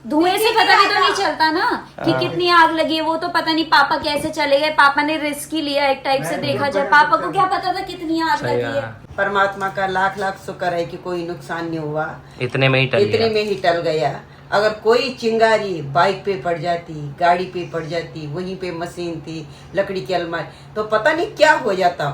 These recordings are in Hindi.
धुएं से पता भी तो नहीं चलता ना कि कितनी आग लगी है। वो तो पता नहीं पापा कैसे चले गए, पापा ने रिस्क ही लिया एक टाइप से देखा जाए। पापा को क्या पता था कितनी आग लगी है। परमात्मा का लाख लाख शुक्र है कि कोई नुकसान नहीं हुआ, इतने में ही टल गया। अगर कोई चिंगारी बाइक पे पड़ जाती, गाड़ी पे पड़ जाती, वहीं पे मशीन थी, लकड़ी की अलमारी, तो पता नहीं क्या हो जाता।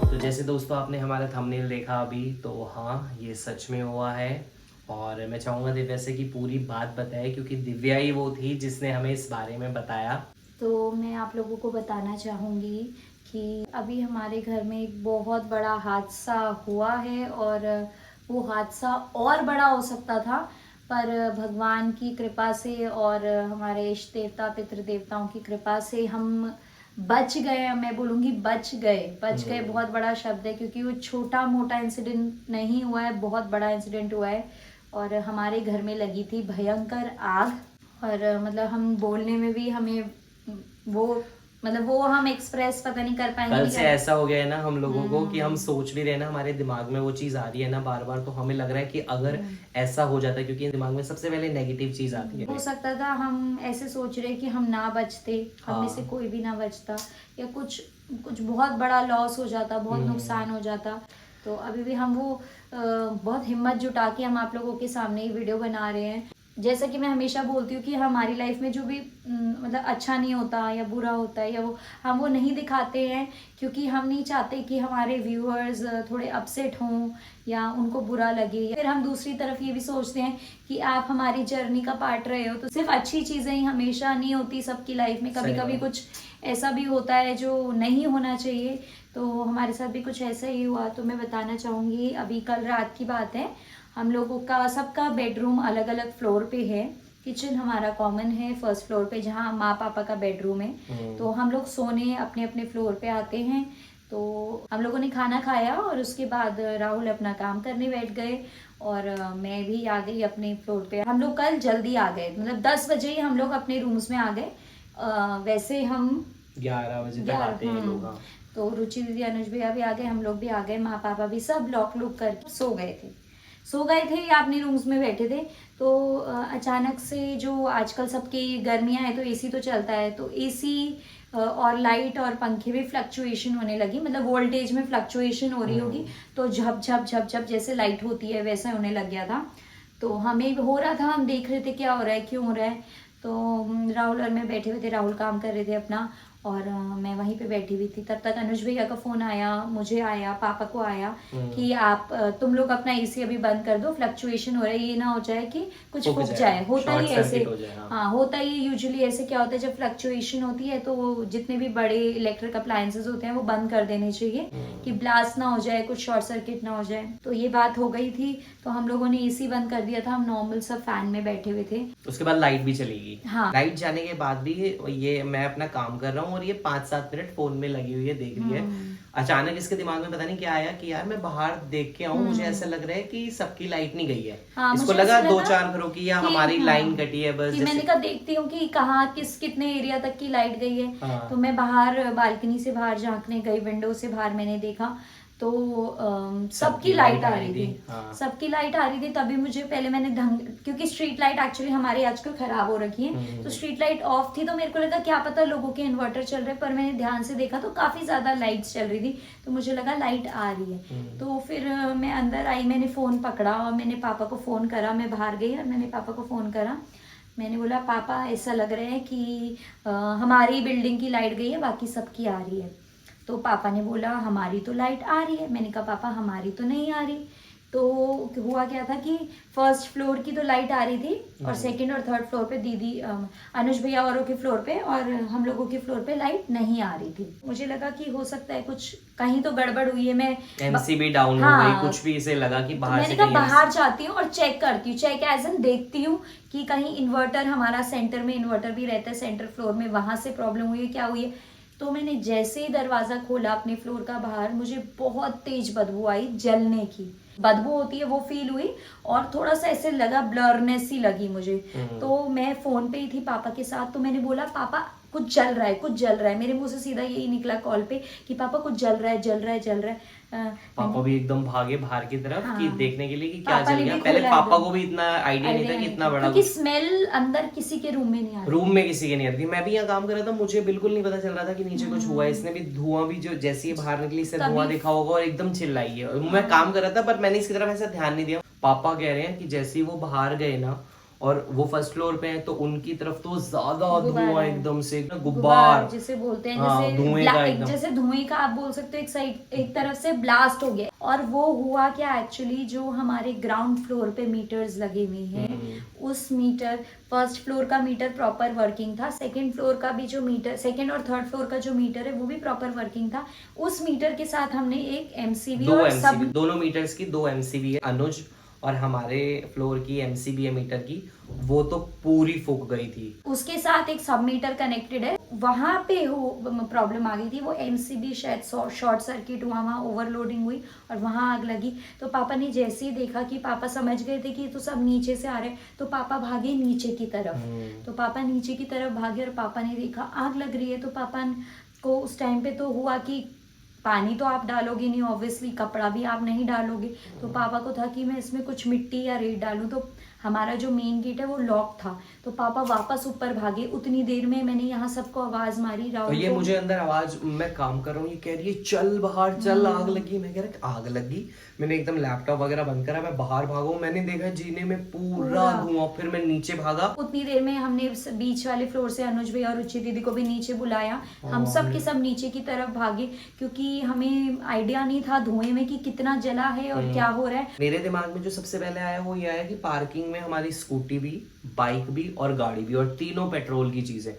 तो जैसे दोस्तों आपने हमारा थंबनेल देखा अभी, तो हाँ ये सच में हुआ है। और मैं चाहूँगा दिव्या से कि पूरी बात बताए, क्योंकि दिव्या ही वो थी जिसने हमें इस बारे में बताया। तो मैं आप लोगों को बताना चाहूँगी कि अभी हमारे घर में एक बहुत बड़ा हादसा हुआ है, और वो हादसा और बड़ा हो सकता था, पर भगवान की कृपा से और हमारे इष्ट देवता पितृ देवताओं की कृपा से हम बच गए। मैं बोलूँगी बच गए बहुत बड़ा शब्द है, क्योंकि वो छोटा मोटा इंसिडेंट नहीं हुआ है, बहुत बड़ा इंसिडेंट हुआ है। और हमारे घर में लगी थी भयंकर आग, और मतलब हम बोलने में भी हमें वो हम एक्सप्रेस पता नहीं कर पाएंगे। कल से ऐसा हो गया है ना हम लोगों को कि हम सोच भी रहे ना, हमारे दिमाग में वो चीज आ रही है ना बार बार, तो हमें लग रहा है कि अगर ऐसा हो जाता है, क्योंकि दिमाग में सबसे पहले नेगेटिव चीज आती है। हो सकता था हम ऐसे सोच रहे कि हम ना बचते, हम में से कोई भी ना बचता, या कुछ बहुत बड़ा लॉस हो जाता, बहुत नुकसान हो जाता। तो अभी भी हम वो बहुत हिम्मत जुटा के हम आप लोगों के सामने ही वीडियो बना रहे हैं। जैसा कि मैं हमेशा बोलती हूँ कि हमारी लाइफ में जो भी मतलब अच्छा नहीं होता या बुरा होता है, या हम वो नहीं दिखाते हैं, क्योंकि हम नहीं चाहते कि हमारे व्यूअर्स थोड़े अपसेट हों या उनको बुरा लगे। फिर हम दूसरी तरफ ये भी सोचते हैं कि आप हमारी जर्नी का पार्ट रहे हो, तो सिर्फ अच्छी चीज़ें ही हमेशा नहीं होती सबकी लाइफ में, कभी कभी कुछ ऐसा भी होता है जो नहीं होना चाहिए। तो हमारे साथ भी कुछ ऐसा ही हुआ। तो मैं बताना चाहूँगी, अभी कल रात की बात है, हम लोगों का सबका बेडरूम अलग अलग फ्लोर पे है। किचन हमारा कॉमन है फर्स्ट फ्लोर पे, जहाँ माँ पापा का बेडरूम है। तो हम लोग सोने अपने अपने फ्लोर पे आते हैं। तो हम लोगों ने खाना खाया और उसके बाद राहुल अपना काम करने बैठ गए, और मैं भी आ गई अपने फ्लोर पे। हम लोग कल जल्दी आ गए, मतलब 10 बजे ही हम लोग अपने रूम्स में आ गए। वैसे हम 11 बजे तक आते हैं लोग। तो रुचि दीदी अनुज भैया भी आ गए, हम लोग भी आ गए, माँ पापा भी, सब लॉक कर सो गए थे या अपने रूम्स में बैठे थे। तो अचानक से जो आजकल सबकी गर्मियां हैं तो एसी तो चलता है, तो एसी और लाइट और पंखे में फ्लक्चुएशन होने लगी, मतलब वोल्टेज में फ्लक्चुएशन हो रही होगी। तो झप झप झप झप जैसे लाइट होती है वैसा होने लग गया था। तो हमें हो रहा था, हम देख रहे थे क्या हो रहा है, क्यों हो रहा है। तो राहुल और मैं बैठे हुए थे, राहुल काम कर रहे थे अपना, और मैं वहीं पे बैठी हुई थी। तब तक अनुज भैया का फोन आया, मुझे आया, पापा को आया कि आप तुम लोग अपना एसी अभी बंद कर दो, फ्लक्चुएशन हो रहा है, ये ना हो जाए कि कुछ फूक जाए। होता ही ऐसे, हाँ होता ही यूजुअली ऐसे। क्या होता है जब फ्लक्चुएशन होती है तो जितने भी बड़े इलेक्ट्रिक अप्लायंसेस होते हैं वो बंद कर देने चाहिए कि ब्लास्ट ना हो जाए, कुछ शॉर्ट सर्किट ना हो जाए। तो ये बात हो गई थी, तो हम लोगों ने एसी बंद कर दिया था, हम नॉर्मल सा फैन में बैठे हुए थे। उसके बाद लाइट भी चली गई। हाँ, लाइट जाने के बाद भी ये मैं अपना काम कर रहा हूँ और ये 5-7 मिनट फोन में लगी हुई है, देख रही है। अचानक इसके दिमाग में पता नहीं क्या आया कि यार मैं बाहर देख के आऊँ, मुझे ऐसा लग रहा है कि सबकी लाइट नहीं गई है। इसको लगा 2-4 घरों की या हमारी लाइन कटी है बस। मैंने कहा देखती हूँ कि कहाँ कितने एरिया तक की लाइट गई है। तो मैं बाहर बालकनी से बाहर झांकने गई, विंडो से बाहर मैंने देखा तो सबकी लाइट आ रही थी। सबकी लाइट आ रही थी। तभी मुझे पहले मैंने क्योंकि स्ट्रीट लाइट एक्चुअली हमारी आजकल खराब हो रखी है, तो स्ट्रीट लाइट ऑफ थी, तो मेरे को लगा क्या पता लोगों के इन्वर्टर चल रहे, पर मैंने ध्यान से देखा तो काफी ज्यादा लाइट्स चल रही थी, तो मुझे लगा लाइट आ रही है। तो फिर मैं अंदर आई, मैंने फोन पकड़ा और मैंने पापा को फोन करा। मैं बाहर गई और मैंने पापा को फोन करा। मैंने बोला पापा ऐसा लग रहा है कि हमारी बिल्डिंग की लाइट गई है, बाकी सबकी आ रही है। तो पापा ने बोला हमारी तो लाइट आ रही है। मैंने कहा पापा हमारी तो नहीं आ रही। तो हुआ क्या था कि फर्स्ट फ्लोर की तो लाइट आ रही थी, और सेकंड और थर्ड फ्लोर पे दीदी अनुज भैया औरों के फ्लोर पे और हम लोगों के फ्लोर पे लाइट नहीं आ रही थी। मुझे लगा कि हो सकता है कुछ कहीं तो गड़बड़ हुई है। मैं एमसीबी डाउन हो गई, कुछ भी इसे लगा कि बाहर मैंने कहा बाहर जाती हूँ और चेक करती हूँ, चेक एज एन देखती हूँ कि कहीं इन्वर्टर, हमारा सेंटर में इन्वर्टर भी रहता है सेंटर फ्लोर में, वहां से प्रॉब्लम हुई है, क्या हुई है। तो मैंने जैसे ही दरवाजा खोला अपने फ्लोर का बाहर, मुझे बहुत तेज बदबू आई, जलने की बदबू होती है वो फील हुई, और थोड़ा सा ऐसे लगा, ब्लरनेस ही लगी मुझे। तो मैं फोन पे ही थी पापा के साथ, तो मैंने बोला पापा कुछ जल रहा है, कुछ जल रहा है। मेरे मुंह से सीधा यही निकला कॉल पे कि पापा कुछ जल रहा है, जल रहा है, जल रहा है। पापा भी एकदम भागे बाहर की तरफ कि हाँ। देखने के लिए कि क्या पापा चल ने गया। भी पहले खोला पापा एकदम। को भी इतना आइडिया नहीं था कि इतना बड़ा क्योंकि स्मेल अंदर किसी के रूम में नहीं आ रही। रूम में किसी के नहीं आती। मैं भी यहाँ काम कर रहा था, मुझे बिल्कुल नहीं पता चल रहा था कि नीचे कुछ हुआ है। इसने भी धुआं भी जो जैसे ही बाहर निकली इससे धुआं देखा होगा और एकदम चिल्लाई है। मैं काम कर रहा था पर मैंने इसकी तरफ ऐसा ध्यान नहीं दिया। पापा कह रहे हैं कि जैसे ही वो बाहर गए ना और वो फर्स्ट फ्लोर पे हैं तो उनकी तरफ तो ज्यादा धुआं एकदम से गुब्बार जिसे बोलते हैं, हाँ, जैसे धुएं का एकदम। जैसे धुएं का आप बोल सकते हो, एक साइड एक तरफ से ब्लास्ट हो गया। और वो हुआ क्या, एक्चुअली जो हमारे ग्राउंड फ्लोर पे मीटर्स लगे हुए हैं, उस मीटर फर्स्ट फ्लोर का मीटर प्रॉपर वर्किंग था, सेकंड फ्लोर का भी जो मीटर, सेकंड और थर्ड फ्लोर का जो मीटर है वो भी प्रॉपर वर्किंग था। उस मीटर के साथ हमने एक एमसीबी दो और एमसीबी, सब दोनों मीटर्स की 2 एमसीबी है। अनुज और हमारे फ्लोर की एमसीबी है मीटर की, वो तो पूरी फूक गई थी। उसके साथ एक सब मीटर कनेक्टेड है, वहां पे प्रॉब्लम आ गई थी। वो एमसीबी शायद शॉर्ट सर्किट हुआ, वहां ओवरलोडिंग हुई और वहां आग लगी। तो पापा ने जैसे ही देखा कि पापा समझ गए थे कि तो सब नीचे से आ रहे, तो पापा भागे नीचे की तरफ। तो पापा नीचे की तरफ भागे और पापा ने देखा आग लग रही है। तो पापा को उस टाइम पे तो हुआ कि पानी तो आप डालोगे नहीं, ऑब्वियसली कपड़ा भी आप नहीं डालोगे। तो पापा को था कि मैं इसमें कुछ मिट्टी या रेत डालूं। तो हमारा जो मेन गेट है वो लॉक था, तो पापा वापस ऊपर भागे। उतनी देर में मैंने यहाँ सबको आवाज मारी, और राहुल ये को। मुझे अंदर आवाज, मैं काम कर रहा हूँ, ये कह रही है चल बाहर चल, आग लगी। मैं कह रहा आग लगी। मैंने एकदम लैपटॉप वगैरह बंद करा, मैं बाहर भागू। मैंने देखा जीने में पूरा धुआं। फिर मैं नीचे भागा। उतनी देर में हमने बीच वाले फ्लोर से अनुज भैया और रुचि दीदी को भी नीचे बुलाया। हम सब के सब नीचे की तरफ भागे, क्योंकि हमें आइडिया नहीं था धुएं में कि कितना जला है और क्या हो रहा है। मेरे दिमाग में जो सबसे पहले आया वो ये आया कि पार्किंग में हमारी स्कूटी भी, बाइक भी और गाड़ी भी, और तीनों पेट्रोल की चीजें।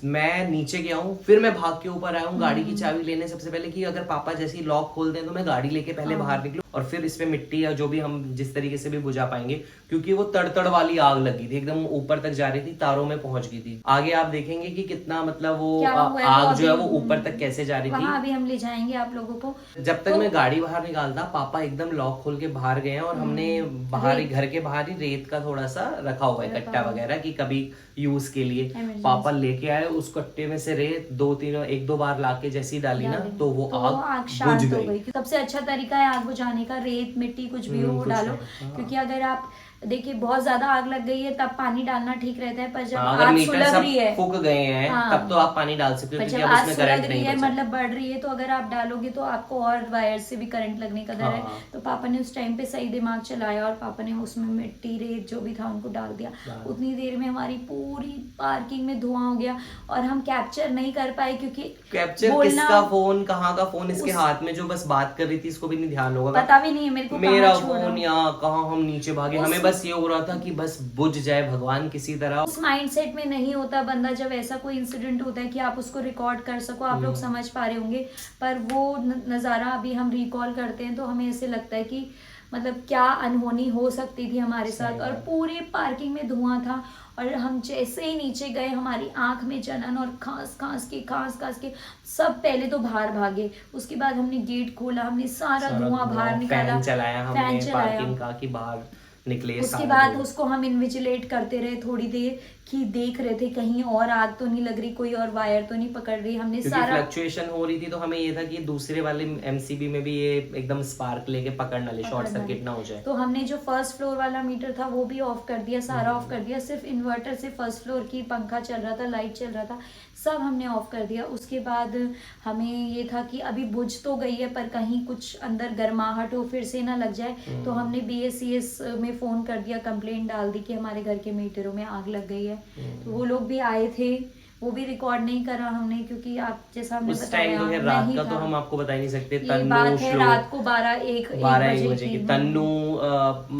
मैं नीचे गया हूँ, फिर मैं भाग के ऊपर आया हूँ गाड़ी की चाबी लेने सबसे पहले, कि अगर पापा जैसे ही लॉक खोल दें तो मैं गाड़ी लेके पहले बाहर निकलूं और फिर इस पे मिट्टी या जो भी हम जिस तरीके से भी बुझा पाएंगे, क्योंकि वो तड़तड़ वाली आग लगी थी, एकदम ऊपर तक जा रही थी, तारों में पहुंच गई थी। आगे आप देखेंगे कि कितना मतलब वो आग जो है वो ऊपर तक कैसे जा रही थी। वहाँ अभी हम ले जाएंगे आप लोगों को। जब तक मैं गाड़ी बाहर निकालता, पापा एकदम लॉक खोल के बाहर गए हैं और हमने बाहर ही, घर के बाहर ही रेत का थोड़ा सा रखा हुआ है कट्टा वगैरह की कभी यूज के लिए। पापा लेके आए उस कट्टे में से रेत, 1-2 बार लाके जैसी डाली ना तो वो आग शांत बुझ हो गई। गई। सबसे अच्छा तरीका है आग बुझाने का, रेत मिट्टी कुछ भी हो वो डालो। क्योंकि अगर आप देखिए बहुत ज्यादा आग लग गई है तब पानी डालना ठीक रहता है, पर जब अगर आग मीटर सुलग सब रही है, फूक गए हैं तब तो आप पानी डाल सकते हो, पर क्योंकि जब अब आग उसमें सुलग करंट रही नहीं है बचा। मतलब बढ़ रही है, तो अगर आप डालोगे तो आपको और वायर से भी करंट लगने का डर है। तो पापा ने उस टाइम पे सही दिमाग चलाया और पापा ने उसमें मिट्टी रेत जो भी था उनको डाल दिया। उतनी देर में हमारी पूरी पार्किंग में धुआं हो गया और हम कैप्चर नहीं कर पाए, क्योंकि कैप्चर किसका फोन, कहाँ का फोन, इसके हाथ में जो बस बात कर रही थी इसको भी नहीं ध्यान होगा, पता भी नहीं है मेरे को मेरा कहाँ छोड़ा। फोन या कहाँ हम नीचे भागे। हमें बस ये हो रहा था कि बस बुझ जाए भगवान किसी तरह। उस माइंडसेट में नहीं होता बंदा जब ऐसा कोई इंसिडेंट होता है कि आप उसको रिकॉर्ड कर सको। आप लोग समझ पा रहे होंगे, पर वो नज़ारा अभी हम रिकॉल करते हैं तो हमें ऐसे लगता है कि मतलब क्या अनहोनी हो सकती थी हमारे साथ। और पूरी पार्किंग में धुआं था और हम जैसे ही नीचे गए हमारी आंख में जलन और खांस खांस के सब पहले तो बाहर भागे। उसके बाद हमने गेट खोला, हमने सारा धुआं बाहर निकाला, फैन चलाया हमने पार्किंग का कि बाहर निकले। उसके बाद उसको हम इन्विजिलेट करते रहे थोड़ी देर कि देख रहे थे कहीं और आग तो नहीं लग रही, कोई और वायर तो नहीं पकड़ रही। हमने सारा फ्लक्चुएशन हो रही थी तो हमें ये था कि दूसरे वाले एमसीबी में भी ये एकदम स्पार्क लेके पकड़ ना ले, शॉर्ट सर्किट ना हो जाए। तो हमने जो फर्स्ट फ्लोर वाला मीटर था वो भी ऑफ कर दिया, सारा ऑफ कर दिया। सिर्फ इन्वर्टर से फर्स्ट फ्लोर की पंखा चल रहा था, लाइट चल रहा था, सब हमने ऑफ कर दिया। उसके बाद हमें ये था कि अभी बुझ तो गई है पर कहीं कुछ अंदर गर्माहट हो फिर से ना लग जाए। तो हमने BSCS में फोन कर दिया, कंप्लेंट डाल दी कि हमारे घर के मीटरों में आग लग गई है। तो वो लोग भी आए थे, वो भी रिकॉर्ड नहीं करा हमने, क्योंकि आप जैसा हमने उस टाइम तो है रात का, तो हम आपको बता ही नहीं सकते। ये बात है रात को 12-1 बजे की। तन्नू,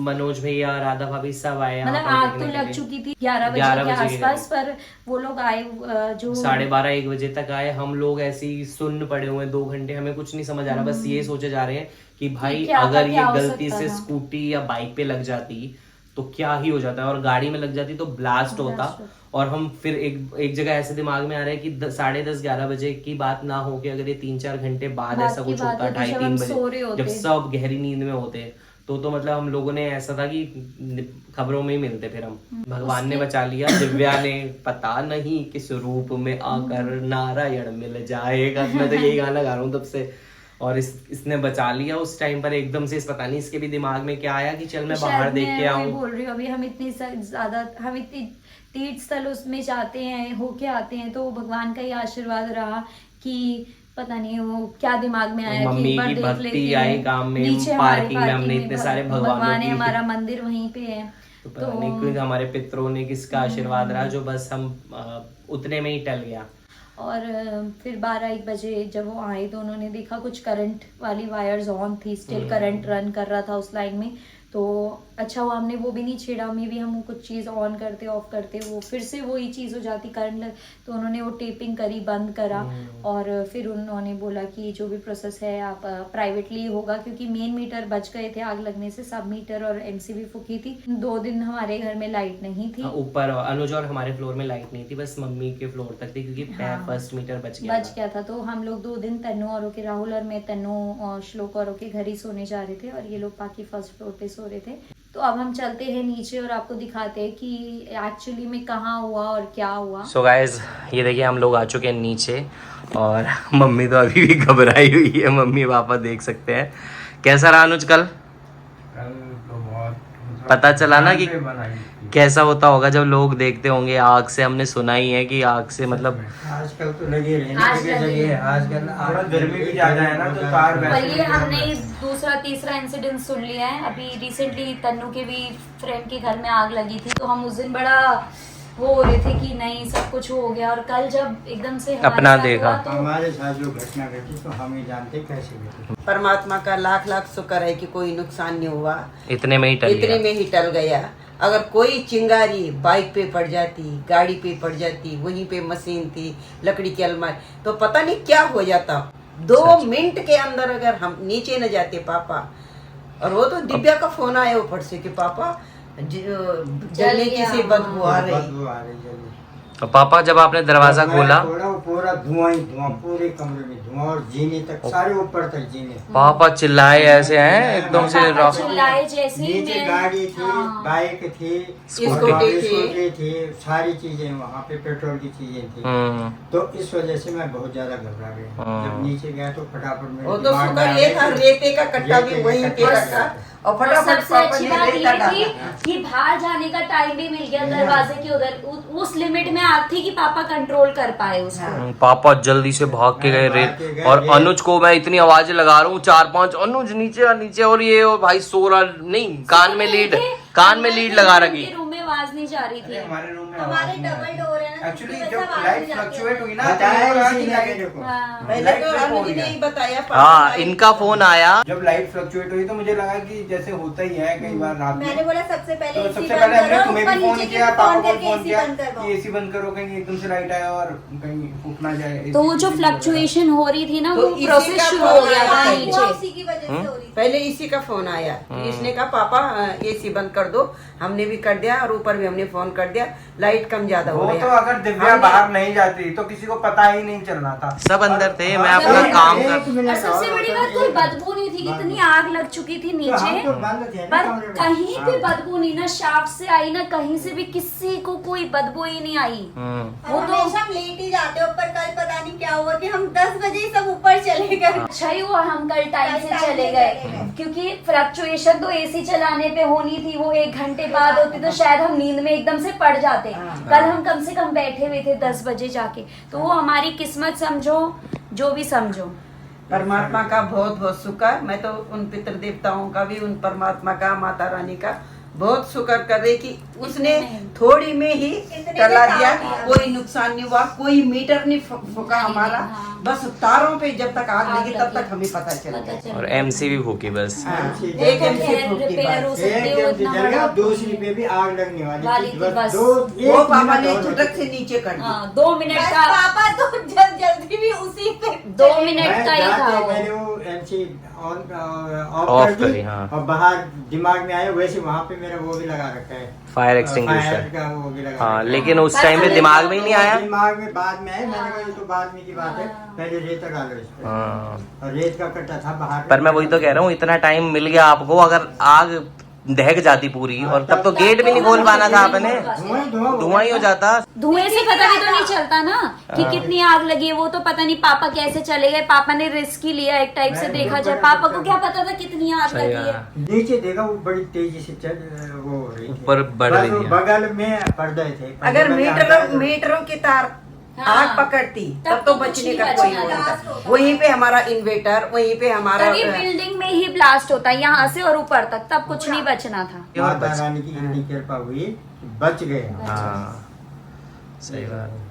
मनोज भैया, राधा भाभी सब आए, मतलब आग तो लग चुकी थी 11 बजे के आसपास, पर वो लोग आए जो 12:30-1 बजे तक आए। हम लोग ऐसे ही सुन्न पड़े हुए 2 घंटे, हमें कुछ नहीं समझ आ रहा, बस ये सोचे जा रहे हैं कि भाई अगर ये गलती से स्कूटी या बाइक पे लग जाती तो क्या ही हो जाता है, और गाड़ी में लग जाती तो ब्लास्ट होता। और हम फिर एक जगह ऐसे दिमाग में आ रहा है कि 10:30-11 बजे की बात ना हो कि अगर ये 3-4 घंटे बाद ऐसा कुछ होता, 2:30-3 बजे जब सब गहरी नींद में होते, तो मतलब हम लोगों ने ऐसा था कि खबरों में ही मिलते, फिर हम भगवान ने बचा लिया। दिव्या ने पता नहीं किस रूप में आकर नारायण मिल जाएगा, मैं तो यही गाना गा रहा हूँ तब से। और इसने बचा लिया उस टाइम पर एकदम से। पता नहीं इसके भी दिमाग में क्या आया कि चल मैं बाहर देख के आऊँ। बोल रही हूँ अभी हम इतनी ज्यादा हम इतनी तीर्थ स्थल उसमें जाते हैं, होके आते हैं, तो भगवान का ही आशीर्वाद रहा कि पता नहीं वो क्या दिमाग में आया कि मम्मी एक बार की देख भक्ति लेते आई हैं। काम में, नीचे हमारी पार्किंग में हमने इतने सारे भगवान है, की हमारा मंदिर वहीं पे है। तो पता नहीं क्यों हमारे पितरों ने किसका आशीर्वाद रहा जो बस हम उतने में ही टल गया। और फिर 12-1 बजे जब वो आए तो उन्होंने देखा कुछ करंट वाली वायर्स ऑन थी, स्टिल करंट रन कर रहा था उस लाइन में। तो अच्छा हुआ हमने वो भी नहीं छेड़ा, में भी हम कुछ चीज़ ऑन करते ऑफ करते वो फिर से वही चीज़ हो जाती करंट लग। तो उन्होंने वो टेपिंग करी, बंद करा, और फिर उन्होंने बोला कि जो भी प्रोसेस है आप प्राइवेटली होगा, क्योंकि मेन मीटर बच गए थे आग लगने से, सब मीटर और एमसीबी फूकी थी। 2 दिन हमारे घर में लाइट नहीं थी। ऊपर अनुज और हमारे फ्लोर में लाइट नहीं थी, बस मम्मी के फ्लोर तक थी, क्योंकि फर्स्ट मीटर बच गया था। तो हम लोग 2 दिन तन्नू और के राहुल और मैं तन्नू और श्लोक और के घर ही सोने जा रहे थे, और ये लोग बाकी फर्स्ट फ्लोर पे सो रहे थे। तो अब हम चलते हैं नीचे और आपको दिखाते हैं कि एक्चुअली में कहाँ हुआ और क्या हुआ। सो गाइस, ये देखिए हम लोग आ चुके हैं नीचे, और मम्मी तो अभी भी घबराई हुई है। मम्मी पापा देख सकते हैं। कैसा रहा अनुज कल? तो बहुत पता चला ना कि कैसा होता होगा जब लोग देखते होंगे आग से। हमने सुना ही है कि आग से मतलब आजकल तो लगे रहने की जगह आजकल थोड़ा गर्मी भी ज्यादा है ना, तो तार पर ये हमने दूसरा तीसरा इंसिडेंट सुन लिया है। अभी रिसेंटली तन्नू के भी फ्रेंड के घर में आग लगी थी, तो हम उस दिन बड़ा वो हो रहे थे कि नहीं सब कुछ हो गया, और कल जब एकदम से अपना देखा तो हमारे साथ जो घटना घटी तो हम ही जानते कैसे घटी। परमात्मा का लाख लाख शुक्र है कि कोई नुकसान नहीं हुआ, इतने में ही टल गया। अगर कोई चिंगारी बाइक पे पड़ जाती, गाड़ी पे पड़ जाती, वहीं पे मशीन थी, लकड़ी की अलमारी, तो पता नहीं क्या हो जाता। 2 मिनट के अंदर अगर हम नीचे न जाते पापा। और वो तो दिव्या का फोन आया ऊपर से कि पापा जलने की सी बदबू आ रही। और पापा जब आपने दरवाजा खोला पूरा धुआं ही धुआं, पूरे कमरे में धुआं, और जीने तक सारे ऊपर तक जीने। पापा चिल्लाए ऐसे हैं एकदम से। चिल्लाए जैसे नीचे गाड़ी थी, बाइक थी, स्कूटी थी, सारी चीजें वहाँ पे पेट्रोल की चीजें थी। तो इस वजह से मैं बहुत ज्यादा घबरा गया। जब नीचे गया तो फटाफट में वो तो शुक्र ये था रेते का कट्टा भी वहीं पे रखा, और फटाफट सबसे अच्छी बात ये थी कि बाहर जाने का टाइम भी मिल गया दरवाजे के उधर। उस लिमिट में आग थी कि पापा कंट्रोल कर पाए उसको। पापा जल्दी से भाग के गए रेत। और अनुज को मैं इतनी आवाजें लगा रहा हूँ 4-5, अनुज नीचे नीचे, और ये भाई सो रहा नहीं, कान में लीड लगा रखी। रूम में आवाज नहीं जा रही थी। हमारे रूम में हमारे डबल डोर है ना, एक्चुअली तो जब वैसा लाइट आवाज फ्लक्चुएट हुई ना, बताया तो इसी ने देखो पहले तो अनुज ने ही बताया। हाँ, इनका फोन आया जब लाइट फ्लक्चुएट हुई तो मुझे लगा कि जैसे होता ही है कई बार रात में। मैंने बोला सबसे पहले तो AC सबसे बंद पहले हमने करो, तुम्हें ऊपर भी फोन नीचे किया, की पापा फोन को करके फोन AC किया बंद करवाओ। कि एसी बंद करो, कहीं एकदम से लाइट आया और कहीं फूक ना जाए। तो वो जो फ्लक्चुएशन हो रही थी ना, तो वो इसी प्रोसेस का शुरू हो फोन गया था आया। नीचे। उसी की वजह से हो रही थी। पहले इसी का फोन आया, इसने कहा पापा एसी बंद कर दो। हमने भी कर दिया, और ऊपर भी हमने फोन कर दिया, लाइट कम ज्यादा हो वो रही तो अगर दिव्या बाहर नहीं जाती तो किसी को पता ही नहीं चल रहा था। सब अंदर थे, मैं अपना काम कर। और सबसे बड़ी बात कोई बदबू नहीं थी, इतनी आग लग चुकी थी नीचे, पर कहीं भी बदबू नहीं, ना शाफ्ट से आई ना कहीं से भी, किसी को कोई बदबू ही नहीं आई। वो तो हमेशा हम लेट ही जाते हैं ऊपर। कल पता नहीं क्या हुआ कि हम 10 बजे ही सब ऊपर चले गए। अच्छा ही हुआ हम कल टाइम से चले गए, क्योंकि फ्लक्चुएशन तो एसी चलाने पे होनी थी, वो 1 घंटे बाद होती तो शायद हम नींद में एकदम से पड़ जाते। कल हम कम से कम बैठे हुए थे 10 बजे जाके, तो वो हमारी किस्मत समझो, जो भी समझो। परमात्मा का बहुत बहुत शुक्र। मैं तो उन पितृ देवताओं का भी, उन परमात्मा का, माता रानी का बहुत शुक्र कर रही कि उसने थोड़ी में ही टला दिया। कोई नुकसान नहीं हुआ, कोई मीटर नहीं फूका हमारा। बस तारों पे जब तक आग लगी तब तक हमें पता चला। और एमसी भी फूकी बस। एक MC फूकी बस। दूसरी पे भी आग लगने वाली थी, बस। वो पापा ने झटक से नीचे कर दिया। 2 मिनट का पापा तो जल्दी भी उसी पे 2 मिनट का ही था वो। मैंने वो एजेंसी ऑफ ऑफ कर दी करी, हाँ। और बाहर दिमाग में आया वैसे वहाँ पे मेरा वो भी लगा रखा है, फायर एक्सटिंग्विशर। फायर का वो भी लगा हाँ रखा है। लेकिन उस टाइम पे दिमाग में ही नहीं आया। दिमाग में बाद में आया, मैंने कहा ये तो बाद में की बात है, पहले रेत डालो इस पे। हाँ। और रेत का कट्टा था बाहर। पर मैं वही तो कह रहा हूँ, इतना टाइम मिल गया आपको, अगर आग दहक जाती पूरी, और तब तो गेट भी नहीं खोल पाना था आपने, धुआं ही हो जाता। धुएं से पता भी तो नहीं चलता ना कि कितनी आग लगी है। वो तो पता नहीं पापा कैसे चले गए, पापा ने रिस्क ही लिया एक टाइप से देखा जाए। पापा को क्या पता था कितनी आग सही लगी है। बात। नीचे देखा वो बड़ी तेजी से चल वो हो रही थी। ऊपर बढ़ बस रही वो है। बगल में पर्दे थे। अगर पर्दे में मीटरों की तार हाँ। आग पकड़ती तब तब तो तो कुछ बचने नहीं का कोई बचना वो था। नहीं था। वहीं पे हमारा इन्वेटर, वहीं पे हमारा तभी बिल्डिंग में ही ब्लास्ट होता है, यहाँ से और ऊपर तक, तब कुछ नहीं बचना था। माता रानी की इतनी कृपा हुई कि बच गए। हाँ सही बात।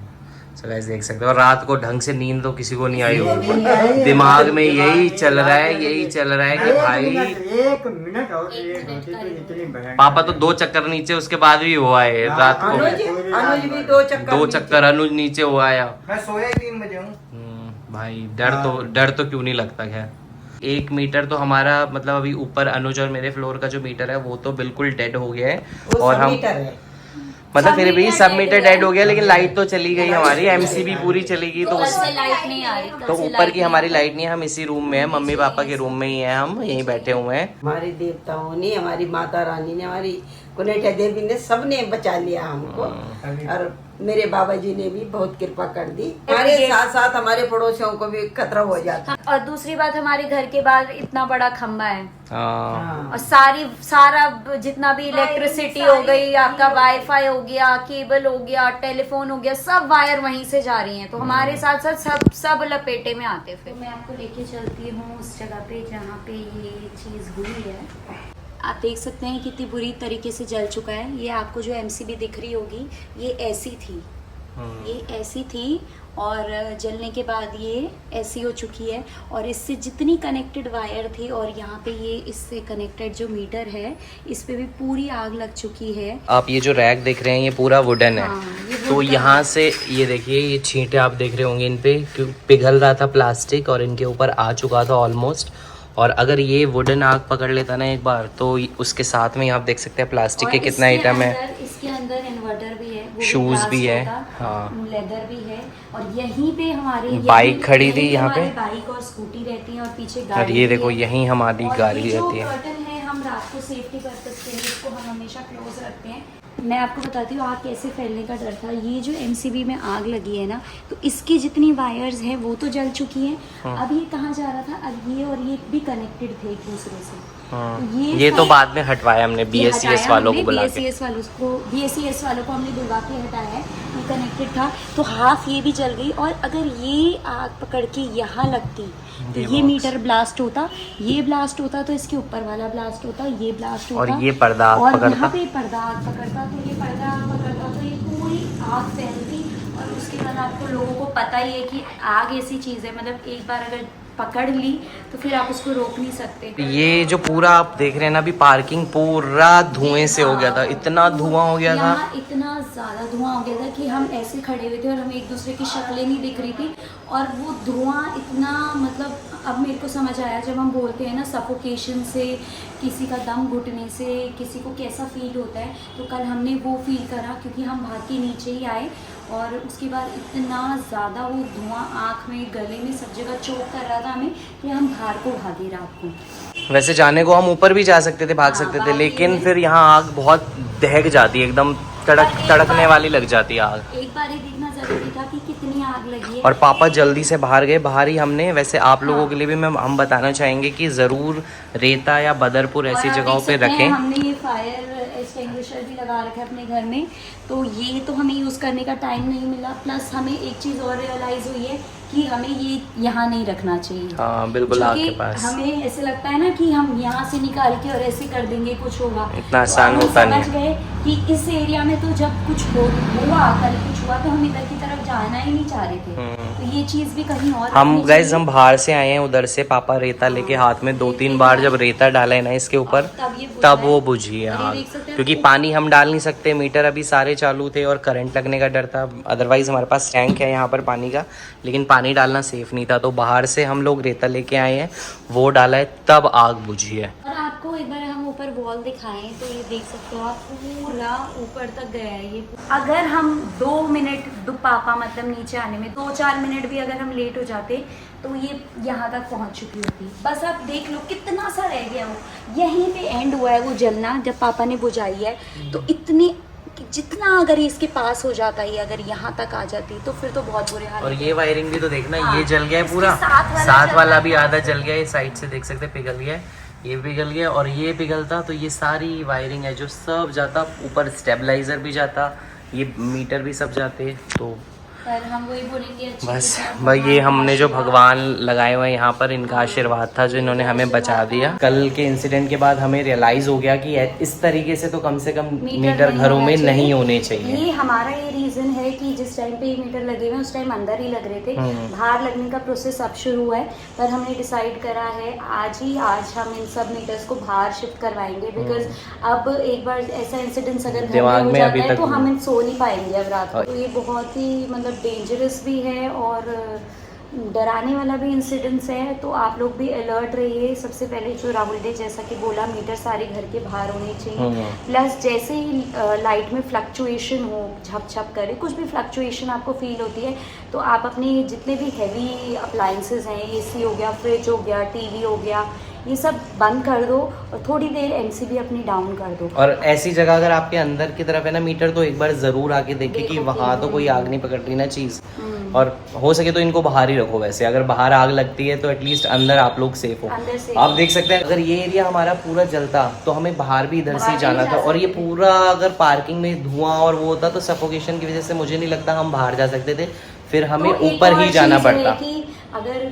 So guys देख सकते हो, रात को ढंग से नींद तो किसी को नहीं आई होगी, दिमाग में यही चल रहा है, यही चल रहा है कि भाई एक मिनट और लेट होती तो इतनी भयंकर। पापा तो 2 चक्कर नीचे, उसके बाद भी हुआ है रात को। अनुज भी 2 चक्कर 2 चक्कर अनुज नीचे हुआ है। मैं सोया 3 बजे हूँ। भाई डर तो क्यों नहीं लगता। खैर 1 मीटर तो हमारा मतलब अभी ऊपर अनुज और मेरे फ्लोर का जो मीटर है वो तो बिल्कुल डेड हो गया है, और हम मतलब फिर भी सब मीटर डेड हो गया, लेकिन लाइट तो चली गई हमारी, एमसीबी पूरी चली गई, तो कल से लाइट नहीं आ रही, तो ऊपर की हमारी लाइट नहीं है। हम इसी रूम में है, मम्मी पापा के रूम में ही है, हम यहीं बैठे हुए हैं। हमारी देवताओं ने, हमारी माता रानी ने, हमारी कुनेठा देवी ने, सबने बचा लिया हमको। और मेरे बाबा जी ने भी बहुत कृपा कर दी। हमारे साथ साथ हमारे पड़ोसियों को भी खतरा हो जाता। और दूसरी बात, हमारे घर के बाहर इतना बड़ा खम्बा है, हाँ। और सारा जितना भी इलेक्ट्रिसिटी हो गई, आपका वाईफाई हो गया, केबल हो गया, टेलीफोन हो गया, सब वायर वहीं से जा रही हैं, तो हमारे साथ साथ सब लपेटे में आते। फिर मैं आपको लेके चलती हूँ उस जगह पे जहाँ पे ये चीज़ हुई है। आप देख सकते हैं कितनी बुरी तरीके से जल चुका है। ये आपको जो एमसीबी दिख रही होगी, ये ऐसी थी, ये ऐसी थी, और जलने के बाद ये ऐसी हो चुकी है। और इससे जितनी कनेक्टेड वायर थी, और यहाँ पे ये इससे कनेक्टेड जो मीटर है, इस पे भी पूरी आग लग चुकी है। आप ये जो रैक देख रहे हैं ये पूरा वुडन है। हाँ, ये तो वुडन यहाँ से ये देखिए, ये छींटे आप देख रहे होंगे, इन पे पिघल रहा था प्लास्टिक, और इनके ऊपर आ चुका था ऑलमोस्ट। और अगर ये वुडन आग पकड़ लेता ना एक बार, तो उसके साथ में आप देख सकते हैं प्लास्टिक के कितना आइटम है। इसके अंदर इन्वर्टर भी है, वो शूज ग्लास भी है, होगा, हाँ। लेदर भी है। और यहीं पे हमारी बाइक खड़ी थी यहाँ पे, बाइक और स्कूटी रहती है, और पीछे और गाड़ी ये भी देखो है। यहीं हमारी और गाड़ी ये जो रहती है। कर्टन है, हम रात को सेफ्टी पर्पस के लिए इसको हम हमेशा क्लोज रखते हैं। मैं आपको बताती हूँ आग कैसे फैलने का डर था। ये जो एमसीबी में आग लगी है ना, तो इसकी जितनी वायर्स हैं वो तो जल चुकी हैं। अब ये कहाँ जा रहा था, अब ये और ये भी कनेक्टेड थे एक दूसरे से। तो ये तो बाद में हटवाया हमने BSCS वालों को बुला के। BSCS वालों को हमने बुला के हटाया है। ये कनेक्टेड था, तो हाफ ये भी जल गई। और अगर ये आग पकड़ के यहाँ लगती तो ये मीटर ब्लास्ट होता, ये ब्लास्ट होता, तो इसके ऊपर वाला ब्लास्ट होता, ये ब्लास्ट होता, और ये पर्दा आग और पकड़ता। यहाँ पे पर्दा आग पकड़ता, तो ये पर्दा आग पकड़ता, तो ये पूरी आग फैलती। और उसके बाद आपको लोगों को पता ही है कि आग ऐसी चीज़ है, मतलब एक बार अगर पकड़ ली तो फिर आप उसको रोक नहीं सकते। ये जो पूरा आप देख रहे हैं ना, अभी पार्किंग पूरा धुएं से हो गया था, इतना धुआं हो गया था, यहाँ इतना ज़्यादा धुआं हो गया था कि हम ऐसे खड़े हुए थे और हमें एक दूसरे की शक्लें नहीं दिख रही थी। और वो धुआं इतना, मतलब अब मेरे को समझ आया जब हम बोलते हैं ना सफोकेशन से, किसी का दम घुटने से किसी को कैसा फील होता है, तो कल हमने वो फील करा, क्योंकि हम भाग के नीचे ही आए। और उसके बाद इतना ज़्यादा वो धुआं आँख में, गले में, सब जगह चोक कर रहा था हमें, कि हम बाहर को भागे रात को। वैसे जाने को हम ऊपर भी जा सकते थे, भाग हाँ, सकते थे, बात लेकिन ये है। फिर यहाँ आग बहुत दहक जाती है, एकदम तड़कने वाली लग जाती है आग। एक बार ही देखना जरूरी था कि कितनी आग लगी है। और पापा जल्दी से बाहर गए, बाहर ही हमने, वैसे आप लोगों के लिए भी हम बताना चाहेंगे कि ज़रूर रेता या बदरपुर ऐसी और आप जगहों देख पे सकते हैं, रखें। हमने ये फायर एक्सटिंग्विशर भी लगा रखा है अपने घर में, तो ये तो हमें यूज़ करने का टाइम नहीं मिला। प्लस हमें एक चीज़ और रियलाइज़ हुई है कि हमें ये यहाँ नहीं रखना चाहिए। हाँ बिल्कुल, आग के क्योंकि पास हमें ऐसे लगता है ना कि हम यहाँ से निकाल के और ऐसे कर देंगे, कुछ होगा। इतना आसान तो हम होता नहीं समझ गए कि इस एरिया में तो जब कुछ हुआ, कल कुछ हुआ तो हम इधर की तरफ जाना ही नहीं चाह रहे थे, तो ये चीज़ भी कहीं और हम रखनी गाइज चाहिए। हम बाहर से आए हैं उधर से, पापा रेता लेके हाथ में 2-3 बार जब रेता डाला है ना इसके ऊपर तब वो बुझी है आग, क्योंकि पानी हम डाल नहीं सकते, मीटर अभी सारे चालू थे और करंट लगने का डर था। अदरवाइज हमारे पास टैंक है यहाँ पर पानी का, लेकिन पानी डालना सेफ नहीं था, तो बाहर से हम लोग रेता लेके आए हैं, वो डाला है तब आग बुझी है। और आपको एक बार हम ऊपर वॉल दिखाएं तो ये देख सकते हो आप, पूरा ऊपर तक गया है ये। अगर हम 2 मिनट पापा मतलब नीचे आने में 2-4 मिनट भी अगर हम लेट हो जाते तो ये यहाँ तक पहुँच चुकी होती। बस आप देख लो कितना सा रह गया, वो यहीं पे एंड हुआ है वो जलना, जब पापा ने बुझाई है तो इतनी जितना अगर इसके पास हो जाता है, अगर यहाँ तक आ जाती तो फिर तो बहुत बुरे हाल। और ये वायरिंग भी तो देखना, हाँ, ये जल गया है पूरा, साथ वाला भी आधा जल गया है, साइड से देख सकते हैं पिघल गया है, ये पिघल गया और ये पिघलता तो ये सारी वायरिंग है जो सब जाता ऊपर, स्टेबलाइजर भी जाता, ये मीटर भी सब जाते। तो पर हम वही बोलेंगे अच्छी बस किस्मत भाई, ये हमारी हमने जो आशीर्वाद। भगवान लगाए हुए हैं यहाँ पर, इनका आशीर्वाद था जो इन्होंने हमें बचा दिया। कल के इंसिडेंट के बाद हमें रियलाइज हो गया कि इस तरीके से तो कम से कम मीटर घरों में नहीं होने चाहिए। ये हमारा ये रीजन है कि जिस टाइम पे मीटर लगे हुए उस टाइम अंदर ही लग रहे थे, बाहर लगने का प्रोसेस अब शुरू हुआ है, पर हमने डिसाइड करा है आज हम इन सब मीटर्स को बाहर शिफ्ट करवाएंगे, बिकॉज अब एक बार ऐसा इंसिडेंस अगर घर दिमाग में हो में जाता अभी है तक तो हम सो नहीं पाएंगे अब रात को। और- तो ये बहुत ही मतलब डेंजरस भी है और डराने वाला भी इंसिडेंस है, तो आप लोग भी अलर्ट रहिए। सबसे पहले जो राहुल ने जैसा कि बोला, मीटर सारे घर के बाहर होने चाहिए, प्लस जैसे ही लाइट में फ्लक्चुएशन हो, झप झप करे, कुछ भी फ्लक्चुएशन आपको फील होती है तो आप अपने जितने भी हैवी अप्लाइंसेस हैं, एसी हो गया, फ्रिज हो गया, टीवी हो गया, ये सब बंद कर दो और थोड़ी देर एमसीबी अपनी डाउन कर दो। और ऐसी जगह अगर आपके अंदर की तरफ है ना मीटर, तो एक बार जरूर आके देखें कि वहाँ तो कोई आग नहीं पकड़ रही ना चीज़, और हो सके तो इनको बाहर ही रखो। वैसे अगर बाहर आग लगती है तो एटलीस्ट अंदर आप लोग सेफ हो। अंदर से आप देख सकते हैं अगर ये एरिया हमारा पूरा जलता तो हमें बाहर भी इधर से ही जाना था, और ये पूरा अगर पार्किंग में धुआं और वो होता तो सफोकेशन की वजह से मुझे नहीं लगता हम बाहर जा सकते थे, फिर हमें तो एक ऊपर और ही जाना चीज़ है पड़ता। कि अगर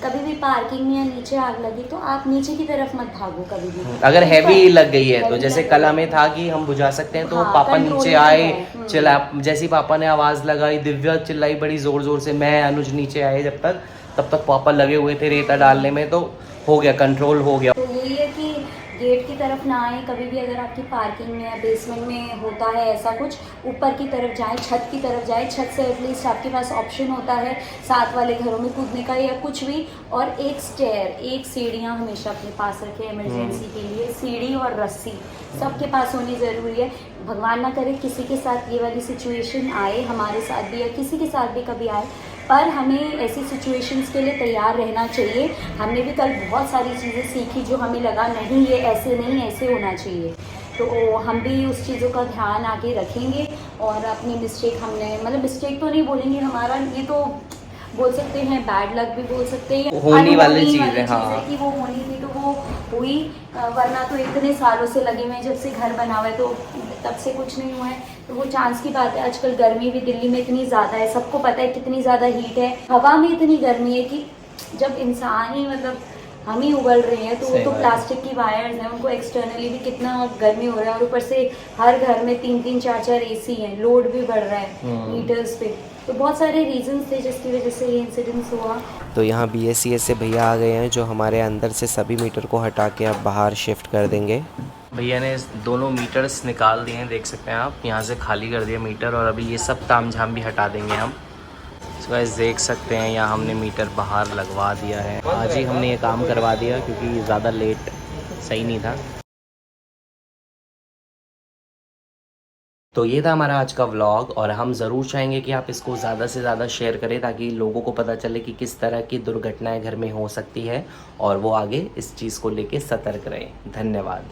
कभी भी पार्किंग में या नीचे आग लगी तो आप नीचे की तरफ मत भागो कभी भी। अगर हैवी लग गई है तो Heavy जैसे लग कल गई हमें था कि हम बुझा सकते हैं, तो हाँ, पापा control नीचे में आए, है। चिल्ला, जैसी पापा ने आवाज लगाई, दिव्या चिल्लाई बड़ी जोर जोर से, मैं अनुज नीचे आए जब तक, तब तक पापा लगे हुए थे रेता डालने में, तो हो गया, कंट्रोल हो गया। तो यही है कि गेट की तरफ ना आए कभी भी, अगर आपकी पार्किंग में या बेसमेंट में होता है ऐसा कुछ, ऊपर की तरफ जाएं, छत की तरफ जाएं, छत से एटलीस्ट आपके पास ऑप्शन होता है साथ वाले घरों में कूदने का या कुछ भी। और एक स्टेयर, एक सीढ़ियाँ हमेशा अपने पास रखें इमरजेंसी के लिए, सीढ़ी और रस्सी सबके पास होनी ज़रूरी है। भगवान ना करे किसी के साथ ये वाली सिचुएशन आए, हमारे साथ भी या किसी के साथ भी कभी आए, पर हमें ऐसी सिचुएशंस के लिए तैयार रहना चाहिए। हमने भी कल बहुत सारी चीज़ें सीखी जो हमें लगा नहीं ये ऐसे नहीं, ऐसे होना चाहिए, तो हम भी उस चीज़ों का ध्यान आगे रखेंगे। और अपनी मिस्टेक हमने, मतलब मिस्टेक तो नहीं बोलेंगे, हमारा ये तो बोल सकते हैं बैड लक भी बोल सकते हैं, होने वाली अनहोनी चीज़ वाली है, हाँ। चीज़ है कि वो होनी थी तो वो हुई, वरना तो इतने सालों से लगे हुए हैं जब से घर बना हुआ है तो तब से कुछ नहीं हुआ है, तो वो चांस की बात है। आजकल गर्मी भी दिल्ली में इतनी ज़्यादा है, सबको पता है कितनी ज़्यादा हीट है, हवा में इतनी गर्मी है कि जब इंसान ही मतलब हम ही उबल रहे हैं, तो वो सही तो बात है। प्लास्टिक की वायर्स हैं, उनको एक्सटर्नली भी कितना गर्मी हो रहा है, और ऊपर से हर घर में 3-3 4-4 एसी हैं, लोड भी बढ़ रहा है मीटर्स पे, तो बहुत सारे रीजंस थे जिसकी वजह से ये इंसिडेंस हुआ। तो यहाँ BSES से भैया आ गए हैं जो हमारे अंदर से सभी मीटर को हटा के अब बाहर शिफ्ट कर देंगे। भैया ने दोनों मीटर्स निकाल दिए हैं, देख सकते हैं आप, यहाँ से खाली कर दिया मीटर, और अभी ये सब तामझाम भी हटा देंगे हम। तो गाइस देख सकते हैं यहाँ हमने मीटर बाहर लगवा दिया है, आज ही हमने ये काम करवा दिया क्योंकि ज़्यादा लेट सही नहीं था। तो ये था हमारा आज का व्लॉग, और हम ज़रूर चाहेंगे कि आप इसको ज़्यादा से ज़्यादा शेयर करें ताकि लोगों को पता चले कि किस तरह की दुर्घटनाएं घर में हो सकती है और वो आगे इस चीज़ को लेके सतर्क रहें। धन्यवाद।